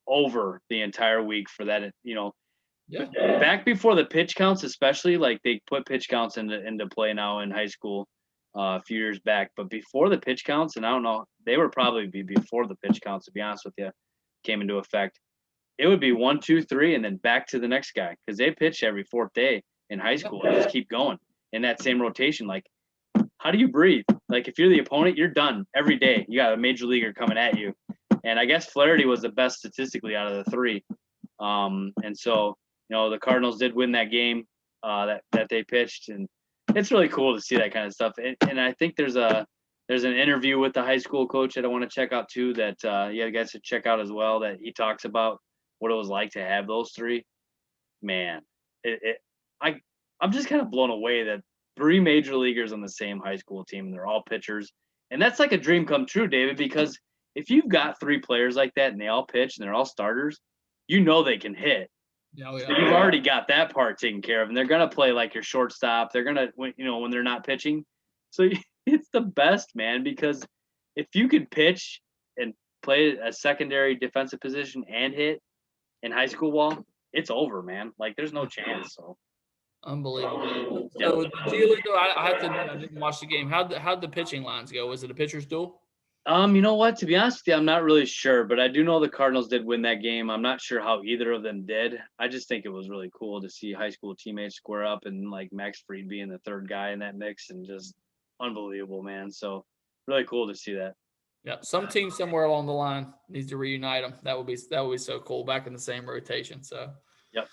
Speaker 1: over the entire week for that.
Speaker 2: Yeah.
Speaker 1: Back before the pitch counts, especially like they put pitch counts into play now in high school a few years back. But before the pitch counts, and I don't know, they would probably be before the pitch counts. To be honest with you, came into effect. It would be 1, 2, 3, and then back to the next guy because they pitch every fourth day in high school and just keep going in that same rotation. Like, how do you breathe? Like, if you're the opponent, you're done every day. You got a major leaguer coming at you, and I guess Flaherty was the best statistically out of the three. And so the Cardinals did win that game that they pitched, and it's really cool to see that kind of stuff. And I think there's an interview with the high school coach that I want to check out too. That you guys should check out as well. That he talks about what it was like to have those three. Man, I'm just kind of blown away that three major leaguers on the same high school team, and they're all pitchers. And that's like a dream come true, David, because if you've got three players like that and they all pitch and they're all starters, they can hit.
Speaker 2: Yeah.
Speaker 1: So you've already got that part taken care of, and they're going to play like your shortstop. They're going to, when they're not pitching. So it's the best, man, because if you could pitch and play a secondary defensive position and hit in high school ball, it's over, man. Like there's no chance. So
Speaker 2: unbelievable. So Giolito, I have to admit, I didn't watch the game. How'd the pitching lines go? Was it a pitcher's duel?
Speaker 1: You know what? To be honest with you, I'm not really sure, but I do know the Cardinals did win that game. I'm not sure how either of them did. I just think it was really cool to see high school teammates square up and like Max Fried being the third guy in that mix, and just unbelievable, man. So really cool to see that.
Speaker 2: Yeah, some team somewhere along the line needs to reunite them. That would be so cool, back in the same rotation. So,
Speaker 1: yep.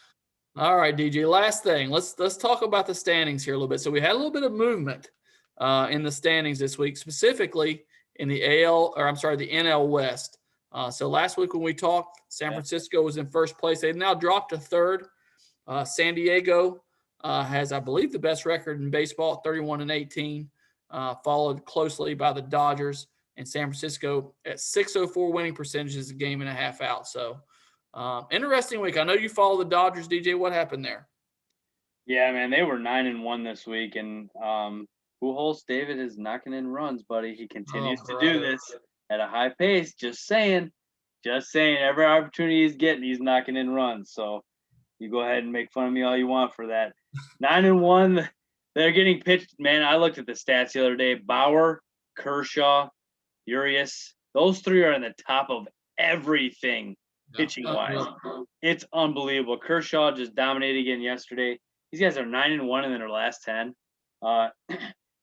Speaker 2: All right, DJ. Last thing, let's talk about the standings here a little bit. So we had a little bit of movement in the standings this week, specifically in the NL West. So last week when we talked, San Francisco was in first place. They've now dropped to third. San Diego has, I believe, the best record in baseball, 31-18, followed closely by the Dodgers, and San Francisco at 604 winning percentage is a game and a half out. So interesting week. I know you follow the Dodgers, DJ. What happened there?
Speaker 1: Yeah, man, they were 9-1 this week, and Pujols, David, is knocking in runs, buddy. He continues to do this at a high pace. Just saying. Every opportunity he's getting, he's knocking in runs. So you go ahead and make fun of me all you want for that. 9-1, they're getting pitched. Man, I looked at the stats the other day. Bauer, Kershaw, Urias, those three are in the top of everything pitching-wise. It's unbelievable. Kershaw just dominated again yesterday. These guys are 9-1 in their last 10.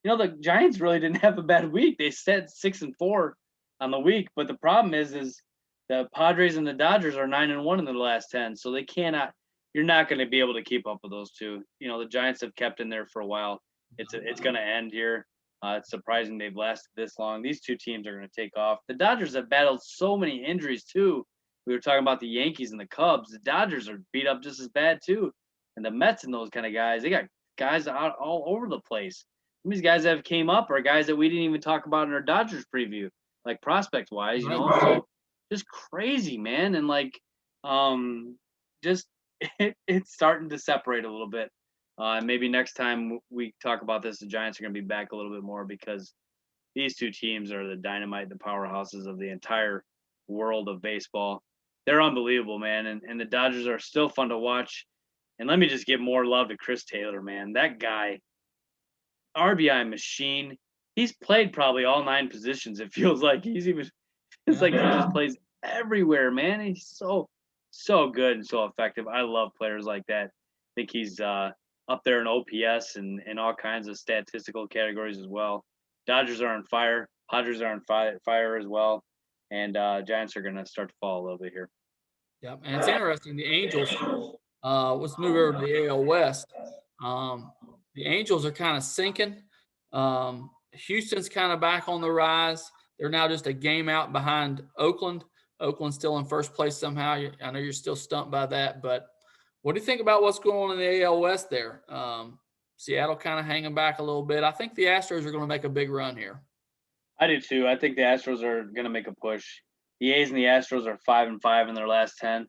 Speaker 1: The Giants really didn't have a bad week. They set 6-4 on the week, but the problem is the Padres and the Dodgers are 9-1 in their last 10, so they cannot. You're not going to be able to keep up with those two. The Giants have kept in there for a while. It's going to end here. It's surprising they've lasted this long. These two teams are going to take off. The Dodgers have battled so many injuries too. We were talking about the Yankees and the Cubs. The Dodgers are beat up just as bad too, and the Mets and those kind of guys. They got guys out all over the place. Some of these guys that have came up are guys that we didn't even talk about in our Dodgers preview, like prospect-wise, So just crazy, man. And it's starting to separate a little bit. Maybe next time we talk about this, the Giants are going to be back a little bit more because these two teams are the dynamite, the powerhouses of the entire world of baseball. They're unbelievable, man. And the Dodgers are still fun to watch. And let me just give more love to Chris Taylor, man. That guy, RBI machine. He's played probably all 9 positions. It feels like it's like he
Speaker 2: Yeah.
Speaker 1: just plays everywhere, man. He's so good and so effective. I love players like that. I think he's up there in OPS and all kinds of statistical categories as well. Dodgers are on fire. Padres are on fire as well. And Giants are going to start to fall a little bit here.
Speaker 2: Yep, and it's interesting. The Angels. Let's move over to the AL West. The Angels are kind of sinking. Houston's kind of back on the rise. They're now just a game out behind Oakland. Oakland's still in first place somehow. I know you're still stumped by that, but what do you think about what's going on in the AL West there? Seattle kind of hanging back a little bit. I think the Astros are going to make a big run here.
Speaker 1: I do too. I think the Astros are going to make a push. The A's and the Astros are 5-5 in their last 10.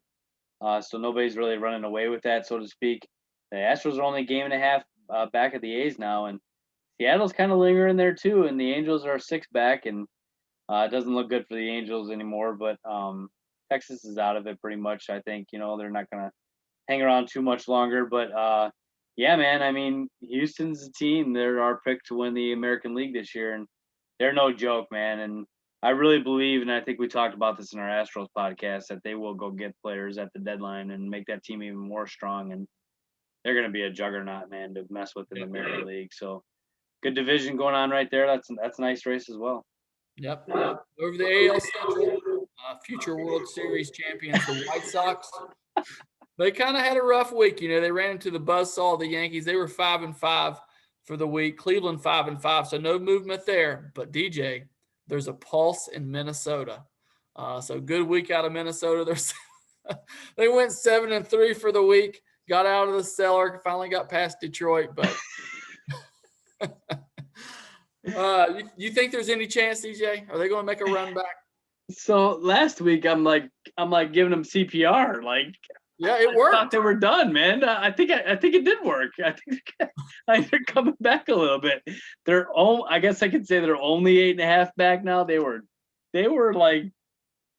Speaker 1: So nobody's really running away with that, so to speak. The Astros are only a game and a half back of the A's now, and Seattle's kind of lingering there too. And the Angels are 6 back, and it doesn't look good for the Angels anymore. But Texas is out of it pretty much. I think they're not gonna hang around too much longer. But yeah, man. I mean, Houston's a team. They're our pick to win the American League this year, and they're no joke, man. And I really believe, and I think we talked about this in our Astros podcast, that they will go get players at the deadline and make that team even more strong. And they're going to be a juggernaut, man, to mess with in the American League. So good division going on right there. That's a nice race as well.
Speaker 2: Yep. Over the AL Central, future World Series champions, the White Sox. They kind of had a rough week. They ran into the buzzsaw of the Yankees. They were 5-5 for the week. Cleveland 5-5, so no movement there. But DJ, there's a pulse in Minnesota. So good week out of Minnesota. They went 7-3 for the week. Got out of the cellar. Finally got past Detroit, but you think there's any chance, DJ? Are they going to make a run back?
Speaker 1: So last week, I'm like giving them CPR. Like,
Speaker 2: yeah, it worked.
Speaker 1: I thought they were done, man. I think it did work. I think they're coming back a little bit. I guess I could say they're only 8.5 back now. They were like,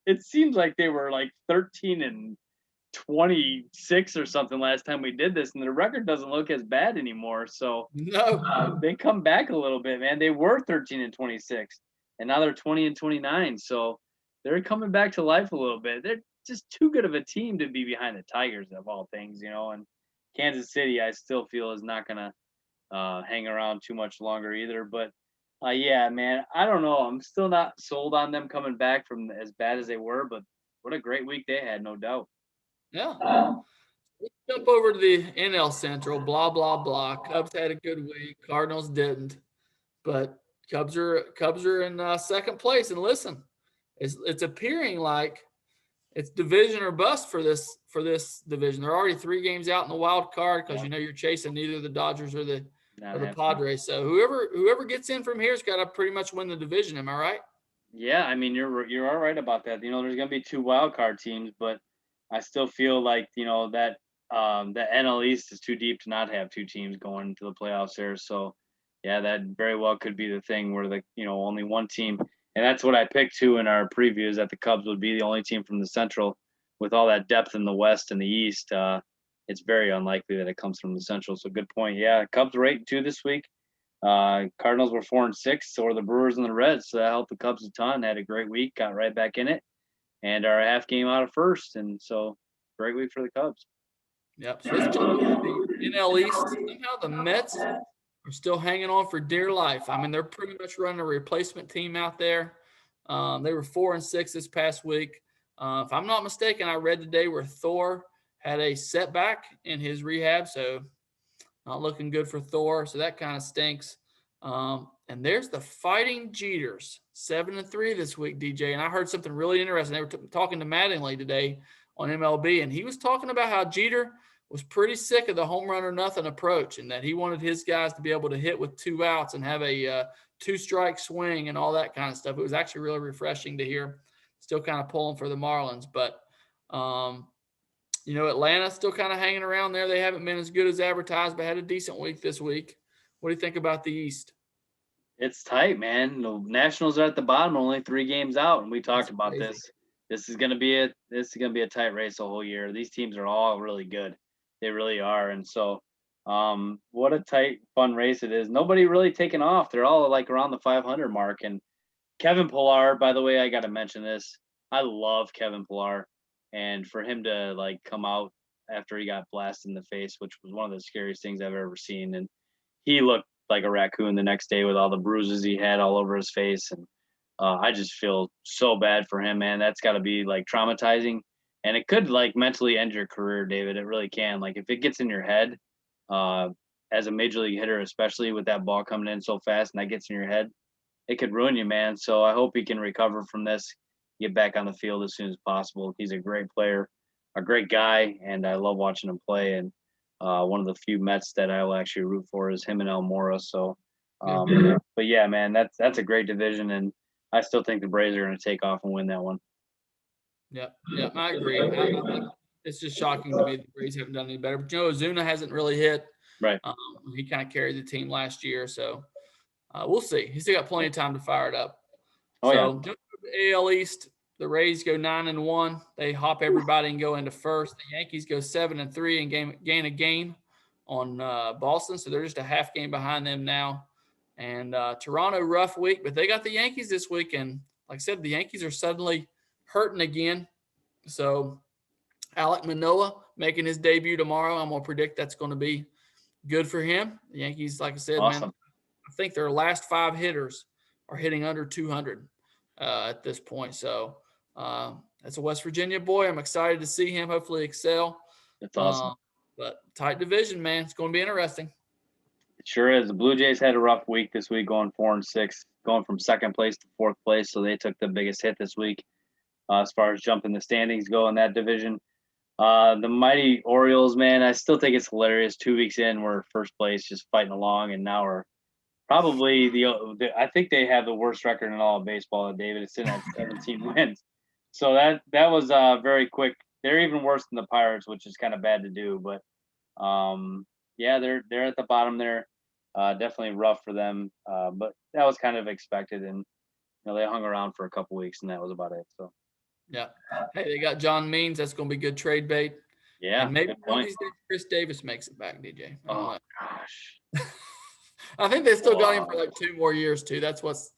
Speaker 1: it seems like they were like 13-26 or something last time we did this, and the record doesn't look as bad anymore. So
Speaker 2: no,
Speaker 1: they come back a little bit, man. They were 13-26, and now they're 20-29. So they're coming back to life a little bit. They're just too good of a team to be behind the Tigers of all things, and Kansas City, I still feel, is not going to hang around too much longer either. But yeah, man, I don't know. I'm still not sold on them coming back from as bad as they were, but what a great week they had, no doubt.
Speaker 2: Yeah. Let's jump over to the NL Central. Blah, blah, blah. Cubs had a good week. Cardinals didn't. But Cubs are in second place. And listen, it's appearing like it's division or bust for this division. They're already 3 games out in the wild card because you're chasing neither the Dodgers or the Padres. So whoever gets in from here's got to pretty much win the division. Am I right?
Speaker 1: Yeah, I mean you're all right about that. There's gonna be 2 wild card teams, but I still feel like that the NL East is too deep to not have 2 teams going into the playoffs there. So yeah, that very well could be the thing where only one team. And that's what I picked too in our previews, that the Cubs would be the only team from the Central with all that depth in the West and the East. It's very unlikely that it comes from the Central. So good point. Yeah, Cubs were 8-2 this week. Cardinals were 4-6, so were the Brewers and the Reds. So that helped the Cubs a ton. Had a great week, got right back in it, and are a half game out of first. And so great week for the Cubs.
Speaker 2: Yep. So let's jump over to the NL East. Somehow the Mets are still hanging on for dear life. I mean, they're pretty much running a replacement team out there. They were 4-6 this past week. If I'm not mistaken, I read today where Thor had a setback in his rehab, so not looking good for Thor. So that kind of stinks. And there's the Fighting Jeters, 7-3 this week, DJ. And I heard something really interesting. They were talking to Mattingly today on MLB, and he was talking about how Jeter was pretty sick of the home run or nothing approach, and that he wanted his guys to be able to hit with 2 outs and have a 2-strike swing and all that kind of stuff. It was actually really refreshing to hear. Still kind of pulling for the Marlins, but Atlanta still kind of hanging around there. They haven't been as good as advertised, but had a decent week this week. What do you think about the East?
Speaker 1: It's tight, man. The Nationals are at the bottom, only 3 games out, and we talked about this. This is gonna be a tight race the whole year. These teams are all really good. They really are. And so, what a tight, fun race it is. Nobody really taking off. They're all like around the 500 mark. And Kevin Pillar, by the way, I got to mention this. I love Kevin Pillar, and for him to like come out after he got blasted in the face, which was one of the scariest things I've ever seen, and he looked like a raccoon the next day with all the bruises he had all over his face, and I just feel so bad for him, man. That's got to be like traumatizing, and it could like mentally end your career, David. It really can. Like if it gets in your head, uh, as a major league hitter, especially with that ball coming in so fast, and that gets in your head, it could ruin you, man. So I hope he can recover from this, get back on the field as soon as possible. He's a great player, a great guy, and I love watching him play. And one of the few Mets that I will actually root for is him and Elmora. So, but yeah, man, that's a great division, and I still think the Braves are going to take off and win that one.
Speaker 2: Yeah, I agree. I think it's just shocking to me the Braves haven't done any better. But Ozuna hasn't really hit.
Speaker 1: Right.
Speaker 2: He kind of carried the team last year, so we'll see. He's still got plenty of time to fire it up.
Speaker 1: Oh,
Speaker 2: so,
Speaker 1: yeah.
Speaker 2: jumping to the AL East, the Rays go 9-1. They hop everybody and go into first. The Yankees go 7-3 and gain a game on Boston, so they're just a half game behind them now. And Toronto, rough week, but they got the Yankees this week. And like I said, the Yankees are suddenly hurting again. So Alek Manoah making his debut tomorrow. I'm going to predict that's going to be good for him. The Yankees, like I said,
Speaker 1: Awesome.
Speaker 2: man, I think their last 5 hitters are hitting under 200 at this point. So that's a West Virginia boy. I'm excited to see him hopefully excel.
Speaker 1: That's awesome.
Speaker 2: But tight division, man. It's going to be interesting.
Speaker 1: It sure is. The Blue Jays had a rough week this week, going 4-6, going from second place to fourth place. So they took the biggest hit this week as far as jumping the standings go in that division. The mighty Orioles, man, I still think it's hilarious. 2 weeks in, we're first place, just fighting along, and now we're probably I think they have the worst record in all of baseball, David. It's sitting at 17 wins. So that was very quick. They're even worse than the Pirates, which is kind of bad to do. But yeah, they're at the bottom there. Definitely rough for them. But that was kind of expected, and they hung around for a couple weeks, and that was about it. So
Speaker 2: yeah, hey, they got John Means. That's going to be good trade bait.
Speaker 1: Yeah,
Speaker 2: and maybe one of these days Chris Davis makes it back, DJ.
Speaker 1: Oh gosh.
Speaker 2: I think they still got him for like 2 more years too. That's what's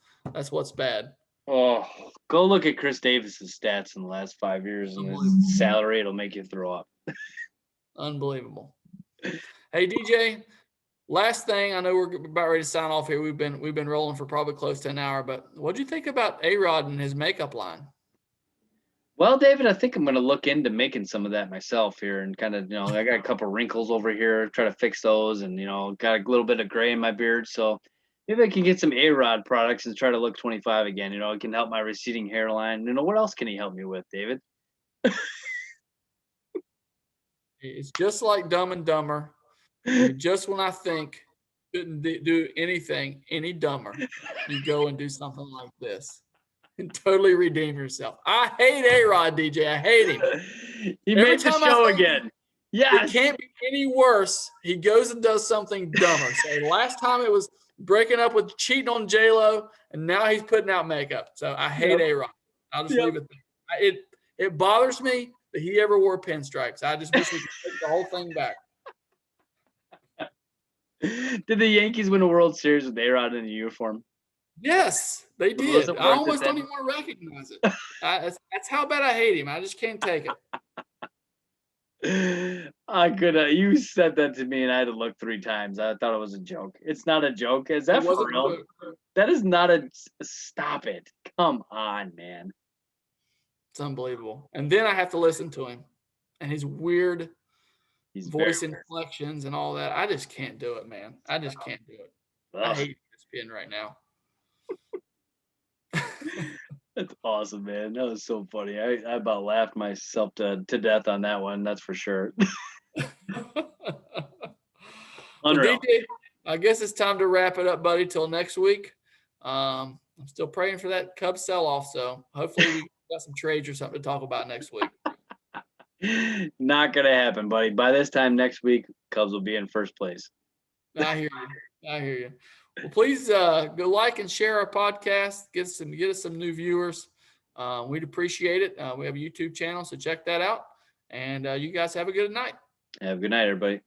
Speaker 2: bad.
Speaker 1: Oh, go look at Chris Davis's stats in the last 5 years and his salary. It'll make you throw up.
Speaker 2: Unbelievable. Hey DJ, last thing, I know we're about ready to sign off here. We've been rolling for probably close to an hour, but what do you think about A-Rod and his makeup line?
Speaker 1: Well, David, I think I'm going to look into making some of that myself here, and kind of, I got a couple wrinkles over here, try to fix those, and got a little bit of gray in my beard, so maybe I can get some A-Rod products and try to look 25 again. It can help my receding hairline. What else can he help me with, David?
Speaker 2: It's just like Dumb and Dumber. Just when I think couldn't do anything any dumber, you go and do something like this and totally redeem yourself. I hate A-Rod, DJ. I hate him.
Speaker 1: He made the show again. Yes.
Speaker 2: It can't be any worse. He goes and does something dumber. So last time it was breaking up with cheating on J-Lo, and now he's putting out makeup. So I hate A-Rod. I'll just leave it there. It bothers me that he ever wore pinstripes. I just wish we could take the whole thing back.
Speaker 1: Did the Yankees win a World Series with A-Rod in a uniform?
Speaker 2: Yes, they did. I almost don't even want to recognize it. That's how bad I hate him. I just can't take
Speaker 1: it. You said that to me, and I had to look 3 times. I thought it was a joke. It's not a joke. Is that for real? That is not a. Stop it! Come on, man.
Speaker 2: It's unbelievable. And then I have to listen to him, and his weird voice inflections and all that. I just can't do it, man. I just can't do it. Ugh. I hate ESPN right now.
Speaker 1: That's awesome, man. That was so funny. I about laughed myself to death on that one. That's for sure.
Speaker 2: Unreal. Well, DJ, I guess it's time to wrap it up, buddy. Till next week. I'm still praying for that Cubs sell-off, so hopefully we got some trades or something to talk about next week.
Speaker 1: Not gonna happen, buddy. By this time next week, Cubs will be in first place.
Speaker 2: I hear you. Well, please go like and share our podcast. Get us some new viewers. We'd appreciate it. We have a YouTube channel, so check that out. And you guys have a good night.
Speaker 1: Have a good night, everybody.